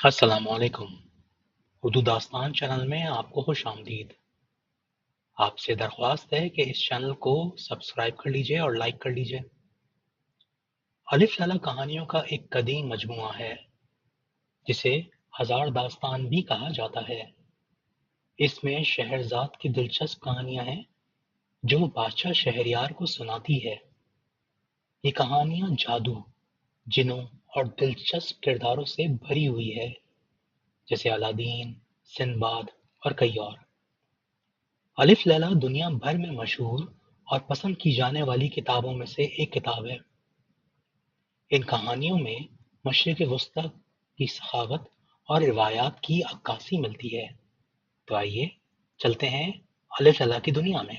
السلام علیکم۔ اردو داستان چینل میں آپ کو خوش آمدید۔ آپ سے درخواست ہے کہ اس چینل کو سبسکرائب کر لیجئے اور لائک کر لیجئے۔ الف لیلا کہانیوں کا ایک قدیم مجموعہ ہے جسے ہزار داستان بھی کہا جاتا ہے۔ اس میں شہرزاد کی دلچسپ کہانیاں ہیں جو وہ بادشاہ شہریار کو سناتی ہے۔ یہ کہانیاں جادو، جنوں اور دلچسپ کرداروں سے بھری ہوئی ہے، جیسے الادین، سندباد اور کئی اور۔ الف لیلا دنیا بھر میں مشہور اور پسند کی جانے والی کتابوں میں سے ایک کتاب ہے۔ ان کہانیوں میں مشرق وسطی کی سخاوت اور روایات کی عکاسی ملتی ہے۔ تو آئیے چلتے ہیں الف لیلا کی دنیا میں۔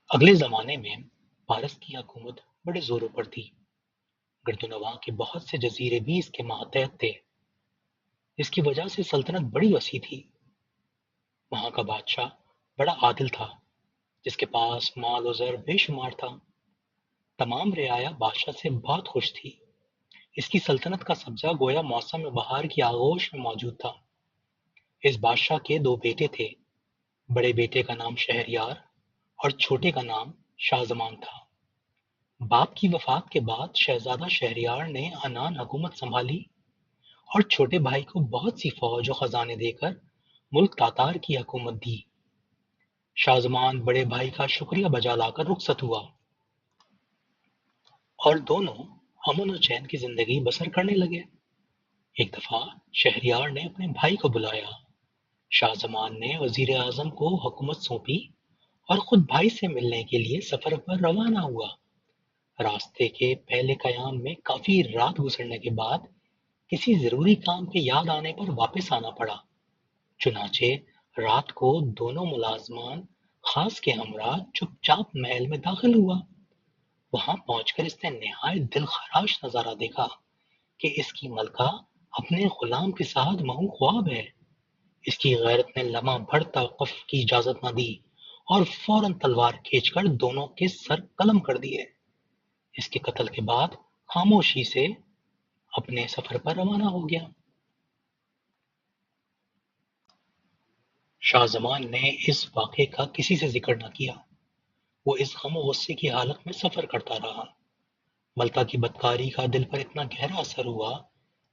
اگلے زمانے میں پارس کی حکومت بڑے زوروں پر تھی۔ گردنواں کے بہت سے جزیرے بھی اس کے ماتحت تھے۔ اس کی وجہ سے سلطنت بڑی وسیع تھی۔ وہاں کا بادشاہ بڑا عادل تھا، جس کے پاس مال و زر بے شمار تھا۔ تمام رعایا بادشاہ سے بہت خوش تھی۔ اس کی سلطنت کا سبزہ گویا موسم بہار کی آغوش میں موجود تھا۔ اس بادشاہ کے دو بیٹے تھے۔ بڑے بیٹے کا نام شہریار اور چھوٹے کا نام شاہ زمان تھا۔ باپ کی وفات کے بعد شہزادہ شہریار نے عنان حکومت سنبھالی اور چھوٹے بھائی کو بہت سی فوج و خزانے دے کر ملک تاتار کی حکومت دی۔ شاہ زمان بڑے بھائی کا شکریہ بجا لا کر رخصت ہوا اور دونوں امن و چین کی زندگی بسر کرنے لگے۔ ایک دفعہ شہریار نے اپنے بھائی کو بلایا۔ شاہ زمان نے وزیر اعظم کو حکومت سونپی اور خود بھائی سے ملنے کے لیے سفر پر روانہ ہوا۔ راستے کے پہلے قیام میں کافی رات گزرنے کے بعد کسی ضروری کام کے یاد آنے پر واپس آنا پڑا۔ چنانچہ رات کو دونوں ملازمان خاص کے ہمراہ چپ چاپ محل میں داخل ہوا۔ وہاں پہنچ کر اس نے نہایت دل خراش نظارہ دیکھا کہ اس کی ملکہ اپنے غلام کے ساتھ محو خواب ہے۔ اس کی غیرت نے لمحہ بھر توقف کی اجازت نہ دی اور فوراً تلوار کھینچ کر دونوں کے سر قلم کر دیے۔ اس کے قتل کے بعد خاموشی سے اپنے سفر پر روانہ ہو گیا۔ شاہ زمان نے اس واقعے کا کسی سے ذکر نہ کیا۔ وہ اس غم و غصے کی حالت میں سفر کرتا رہا۔ ملکہ کی بدکاری کا دل پر اتنا گہرا اثر ہوا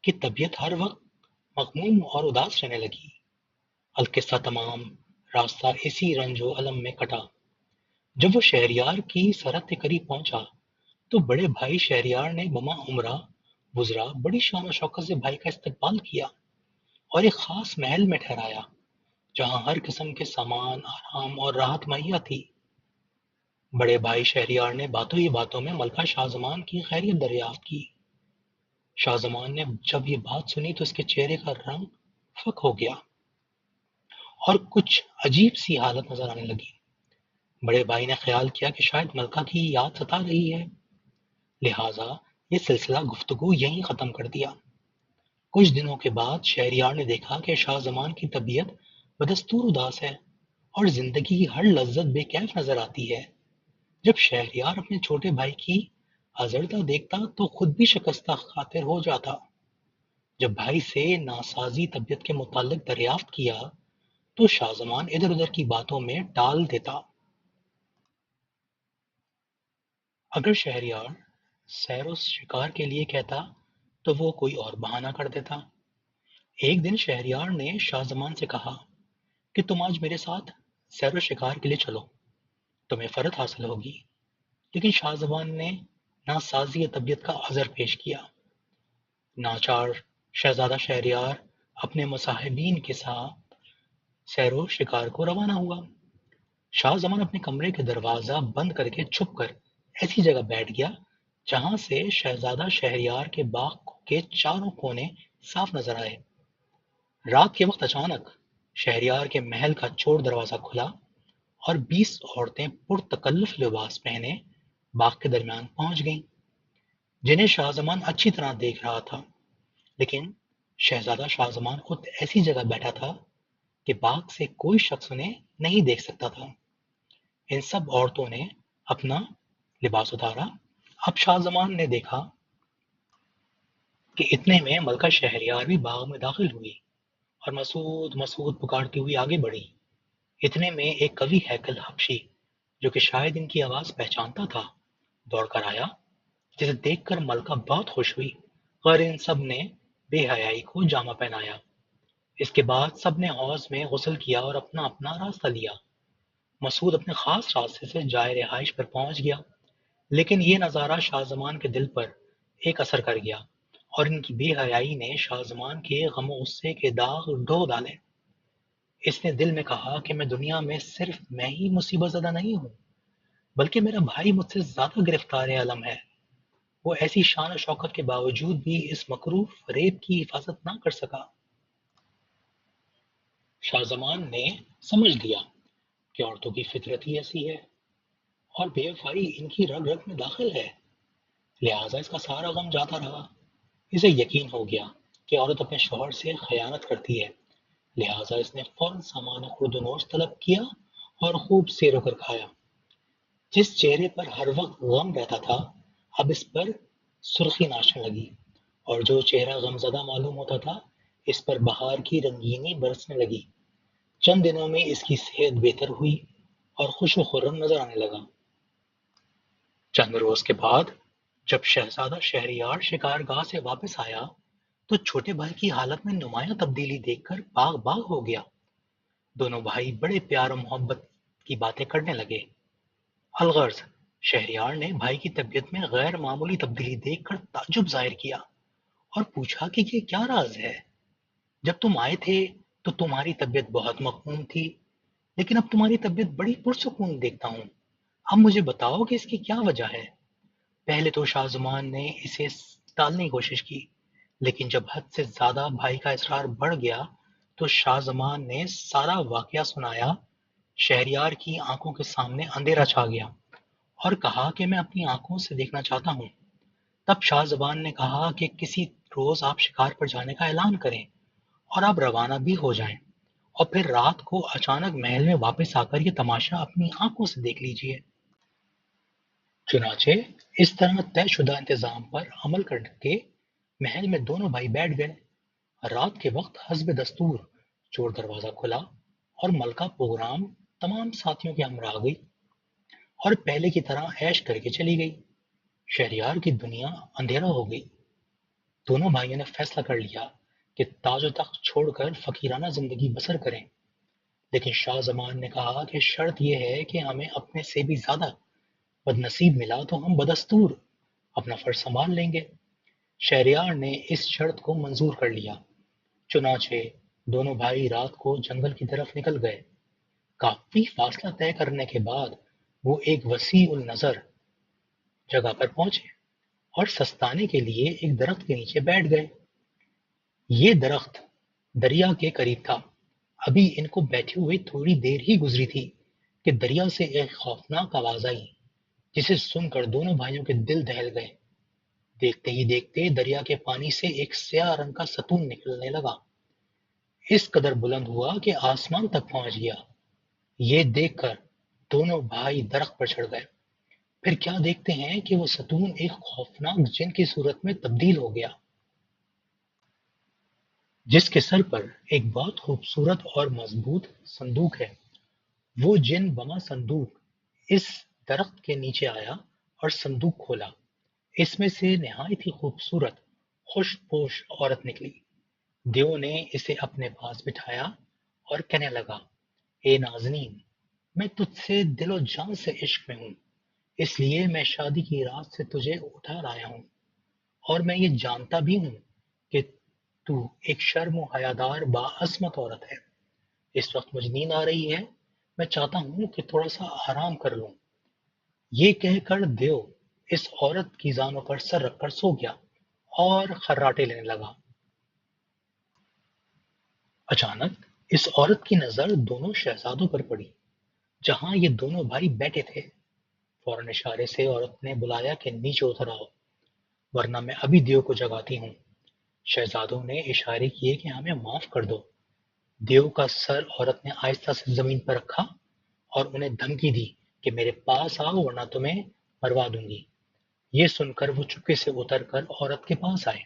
کہ طبیعت ہر وقت مغموم اور اداس رہنے لگی۔ القصہ تمام راستہ اسی رنج و الم میں کٹا۔ جب وہ شہریار کی سرحد کے قریب پہنچا تو بڑے بھائی شہریار نے بما عمرہ وزراء بڑی شان و شوکت سے بھائی کا استقبال کیا اور ایک خاص محل میں ٹھہرایا جہاں ہر قسم کے سامان، آرام اور راحت مہیا تھی۔ بڑے بھائی شہریار نے باتوں ہی باتوں میں ملکہ شاہ زمان کی خیریت دریافت کی۔ شاہ زمان نے جب یہ بات سنی تو اس کے چہرے کا رنگ فک ہو گیا اور کچھ عجیب سی حالت نظر آنے لگی۔ بڑے بھائی نے خیال کیا کہ شاید ملکہ کی یاد ستا رہی ہے، لہٰذا یہ سلسلہ گفتگو یہیں ختم کر دیا۔ کچھ دنوں کے بعد شہریار نے دیکھا کہ شاہ زمان کی طبیعت بدستور اداس ہے اور زندگی کی ہر لذت بے کیف نظر آتی ہے۔ جب شہریار اپنے چھوٹے بھائی کی آزردہ دیکھتا تو خود بھی شکستہ خاطر ہو جاتا۔ جب بھائی سے ناسازی طبیعت کے متعلق دریافت کیا تو شاہ زمان ادھر ادھر کی باتوں میں ٹال دیتا۔ اگر شہریار سیر و شکار کے لیے کہتا تو وہ کوئی اور بہانہ کر دیتا۔ ایک دن شہریار نے شاہ زمان سے کہا کہ تم آج میرے ساتھ سیر و شکار کے لیے چلو، تمہیں فرحت حاصل ہوگی۔ لیکن شاہ زمان نے ناسازی طبیعت کا عذر پیش کیا۔ ناچار شہزادہ شہریار اپنے مصاحبین کے ساتھ سیر و شکار کو روانہ ہوا۔ شاہ زمان اپنے کمرے کے دروازہ بند کر کے چھپ کر ایسی جگہ بیٹھ گیا جہاں سے شہزادہ شہریار کے باغ کے چاروں کونے صاف نظر آئے۔ رات کے وقت اچانک شہریار کے محل کا چور دروازہ کھلا اور 20 عورتیں پرتکلف لباس پہنے باغ کے درمیان پہنچ گئیں، جنہیں شاہ زمان اچھی طرح دیکھ رہا تھا، لیکن شہزادہ شاہ زمان خود ایسی جگہ بیٹھا تھا کہ باغ سے کوئی شخص انہیں نہیں دیکھ سکتا تھا۔ ان سب عورتوں نے اپنا لباس اتارا۔ اب شاہ زمان نے دیکھا کہ اتنے میں ملکہ شہریار بھی باغ میں داخل ہوئی اور مسعود مسعود پکارتی ہوئی آگے بڑھی۔ اتنے میں ایک قوی ہیکل حبشی، جو کہ شاید ان کی آواز پہچانتا تھا، دوڑ کر آیا، جسے دیکھ کر ملکہ بہت خوش ہوئی اور ان سب نے بے حیائی کو جامہ پہنایا۔ اس کے بعد سب نے حوض میں غسل کیا اور اپنا اپنا راستہ لیا۔ مسعود اپنے خاص راستے سے جائے رہائش پر پہنچ گیا، لیکن یہ نظارہ شاہ زمان کے دل پر ایک اثر کر گیا اور ان کی بے حیائی نے شاہ زمان کے غم و غصے کے داغ ڈھو ڈالے۔ اس نے دل میں کہا کہ میں دنیا میں صرف میں ہی مصیبت زدہ نہیں ہوں، بلکہ میرا بھائی مجھ سے زیادہ گرفتار عالم ہے۔ وہ ایسی شان و شوکت کے باوجود بھی اس مکروہ فریب کی حفاظت نہ کر سکا۔ شاہ زمان نے سمجھ لیا کہ عورتوں کی فطرت ہی ایسی ہے اور بے وفائی ان کی رگ رگ میں داخل ہے، لہٰذا اس کا سارا غم جاتا رہا۔ اسے یقین ہو گیا کہ عورت اپنے شوہر سے خیانت کرتی ہے، لہٰذا اس نے فوراً سامان خورد و نوش طلب کیا اور خوب سیر و کر کھایا۔ جس چہرے پر ہر وقت غم رہتا تھا، اب اس پر سرخی ناشنے لگی، اور جو چہرہ غم زدہ معلوم ہوتا تھا، اس پر بہار کی رنگینی برسنے لگی۔ چند دنوں میں اس کی صحت بہتر ہوئی اور خوش و خرم نظر آنے لگا۔ چند روز کے بعد جب شہزادہ شہریار شکار گاہ سے واپس آیا تو چھوٹے بھائی کی حالت میں نمایاں تبدیلی دیکھ کر باغ باغ ہو گیا۔ دونوں بھائی بڑے پیار و محبت کی باتیں کرنے لگے۔ الغرض شہریار نے بھائی کی طبیعت میں غیر معمولی تبدیلی دیکھ کر تعجب ظاہر کیا اور پوچھا کہ یہ کیا راز ہے؟ جب تم آئے تھے تو تمہاری طبیعت بہت مخموم تھی، لیکن اب تمہاری طبیعت بڑی پرسکون دیکھتا ہوں۔ اب مجھے بتاؤ کہ اس کی کیا وجہ ہے؟ پہلے تو شاہ زمان نے اسے ٹالنے کی کوشش کی، لیکن جب حد سے زیادہ بھائی کا اصرار بڑھ گیا تو شاہ زمان نے سارا واقعہ سنایا۔ شہریار کی آنکھوں کے سامنے اندھیرا چھا گیا اور کہا کہ میں اپنی آنکھوں سے دیکھنا چاہتا ہوں۔ تب شاہ زبان نے کہا کہ کسی روز آپ شکار پر جانے کا اعلان کریں اور آپ روانہ بھی ہو جائیں، اور پھر رات کو اچانک محل میں واپس آ کر یہ تماشا اپنی آنکھوں سے دیکھ لیجیے۔ چنانچہ اس طرح طے شدہ انتظام پر عمل کر کے محل میں دونوں بھائی بیٹھ گئے۔ رات کے وقت حسب دستور چور دروازہ کھلا اور ملکہ پروگرام تمام ساتھیوں کے ہمراہ گئی اور پہلے کی طرح عیش کر کے چلی گئی۔ شہریار کی دنیا اندھیرا ہو گئی۔ دونوں بھائیوں نے فیصلہ کر لیا کہ تاج و تخت چھوڑ کر فقیرانہ زندگی بسر کریں، لیکن شاہ زمان نے کہا کہ شرط یہ ہے کہ ہمیں اپنے سے بھی زیادہ بد نصیب ملا تو ہم بدستور اپنا فرض سنبھال لیں گے۔ شہریار نے اس شرط کو منظور کر لیا۔ چنانچہ دونوں بھائی رات کو جنگل کی طرف نکل گئے۔ کافی فاصلہ طے کرنے کے بعد وہ ایک وسیع النظر جگہ پر پہنچے اور سستانے کے لیے ایک درخت کے نیچے بیٹھ گئے۔ یہ درخت دریا کے قریب تھا۔ ابھی ان کو بیٹھے ہوئے تھوڑی دیر ہی گزری تھی کہ دریا سے ایک خوفناک آواز آئی، جسے سن کر دونوں بھائیوں کے دل دہل گئے۔ دیکھتے ہی دیکھتے دریا کے پانی سے ایک سیاہ رنگ کا ستون نکلنے لگا، اس قدر بلند ہوا کہ آسمان تک پہنچ گیا۔ یہ دیکھ کر دونوں بھائی درخت پر چڑھ گئے۔ پھر کیا دیکھتے ہیں کہ وہ ستون ایک خوفناک جن کی صورت میں تبدیل ہو گیا، جس کے سر پر ایک بہت خوبصورت اور مضبوط صندوق ہے۔ وہ جن بما صندوق اس درخت کے نیچے آیا اور صندوق کھولا۔ اس میں سے نہایت ہی خوبصورت خوش پوش عورت نکلی۔ دیو نے اسے اپنے پاس بٹھایا اور کہنے لگا، اے نازنین، میں تجھ سے دل و جان سے عشق میں ہوں، اس لیے میں شادی کی رات سے تجھے اٹھا لایا ہوں، اور میں یہ جانتا بھی ہوں کہ تو ایک شرم و حیادار باعصمت عورت ہے۔ اس وقت مجھے نیند آ رہی ہے، میں چاہتا ہوں کہ تھوڑا سا آرام کر لوں۔ یہ کہہ کر دیو اس عورت کی زانوں پر سر رکھ کر سو گیا اور خراٹے لینے لگا۔ اچانک اس عورت کی نظر دونوں شہزادوں پر پڑی جہاں یہ دونوں بھائی بیٹھے تھے۔ فوراً اشارے سے عورت نے بلایا کہ نیچے اتر آؤ، ورنہ میں ابھی دیو کو جگاتی ہوں۔ شہزادوں نے اشارے کیے کہ ہمیں معاف کر دو۔ دیو کا سر عورت نے آہستہ سے زمین پر رکھا اور انہیں دھمکی دی کہ میرے پاس آؤ ورنہ تمہیں مروا دوں گی۔ یہ سن کر وہ چپکے سے اتر کر عورت کے پاس آئے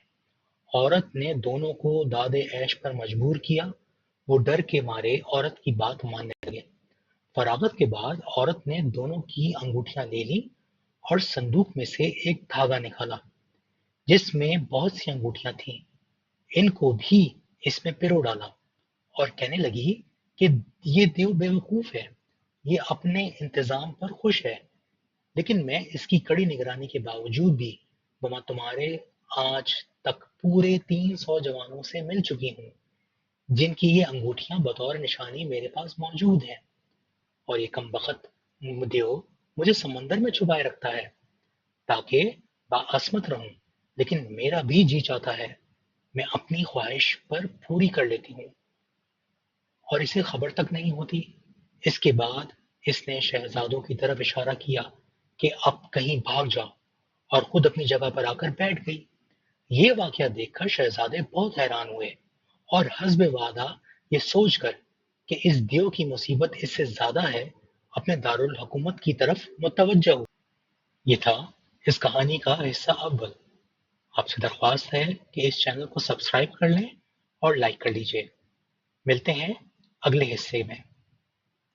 عورت نے دونوں کو داد عیش پر مجبور کیا۔ وہ ڈر کے مارے عورت کی بات ماننے لگے۔ فراغت کے بعد عورت نے دونوں کی انگوٹھیاں لے لیں اور صندوق میں سے ایک دھاگا نکالا جس میں بہت سی انگوٹھیاں تھیں۔ ان کو بھی اس میں پرو ڈالا اور کہنے لگی کہ یہ دیو بیوقوف ہے، یہ اپنے انتظام پر خوش ہے، لیکن میں اس کی کڑی نگرانی کے باوجود بھی تمہارے آج تک پورے 300 جوانوں سے مل چکی ہوں جن کی یہ انگوٹھیاں بطور نشانی میرے پاس موجود ہیں، اور یہ کمبخت دیو مجھے سمندر میں چھپائے رکھتا ہے تاکہ باعصمت رہوں، لیکن میرا بھی جی چاہتا ہے میں اپنی خواہش پر پوری کر لیتی ہوں اور اسے خبر تک نہیں ہوتی۔ اس کے بعد اس نے شہزادوں کی طرف اشارہ کیا کہ اب کہیں بھاگ جاؤ، اور خود اپنی جگہ پر آ کر بیٹھ گئی۔ یہ واقعہ دیکھ کر شہزادے بہت حیران ہوئے اور حسب وعدہ یہ سوچ کر کہ اس دیو کی مصیبت اس سے زیادہ ہے اپنے دارالحکومت کی طرف متوجہ ہوئے۔ یہ تھا اس کہانی کا حصہ اول۔ آپ سے درخواست ہے کہ اس چینل کو سبسکرائب کر لیں اور لائک کر لیجیے۔ ملتے ہیں اگلے حصے میں۔